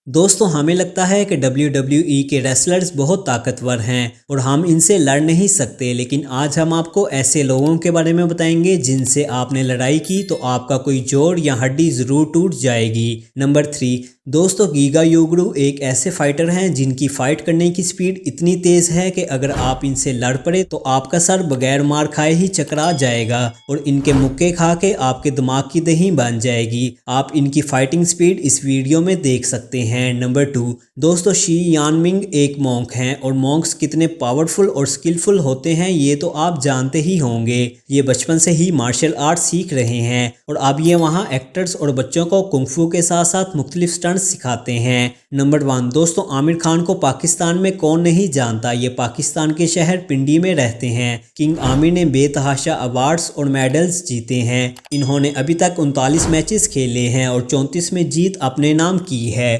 दोस्तों हमें लगता है कि WWE के रेसलर्स बहुत ताकतवर हैं और हम इनसे लड़ नहीं सकते, लेकिन आज हम आपको ऐसे लोगों के बारे में बताएंगे जिनसे आपने लड़ाई की तो आपका कोई जोड़ या हड्डी ज़रूर टूट जाएगी। नंबर 3, दोस्तों गीगा योगरू एक ऐसे फाइटर हैं जिनकी फाइट करने की स्पीड इतनी तेज़ है कि अगर आप इनसे लड़ पड़े तो आपका सर बगैर मार खाए ही चकरा जाएगा और इनके मुक्के खा के आपके दिमाग की दही बन जाएगी। आप इनकी फाइटिंग स्पीड इस वीडियो में देख सकते हैं। नंबर 2, दोस्तों शी यानमिंग एक मॉन्क हैं और मॉन्क्स कितने पावरफुल और स्किलफुल होते हैं ये तो आप जानते ही होंगे। ये बचपन से ही मार्शल आर्ट सीख रहे हैं और अब ये वहाँ एक्टर्स और बच्चों को कुंग-फू के साथ साथ मुख्तलिफ स्टंट्स सिखाते हैं। नंबर 1, दोस्तों आमिर खान को पाकिस्तान में कौन नहीं जानता। ये पाकिस्तान के शहर पिंडी में रहते हैं। किंग आमिर ने बेतहाशा अवार्ड्स और मेडल्स जीते हैं। इन्होंने अभी तक 39 मैचेस खेले हैं और 34 में जीत अपने नाम की है।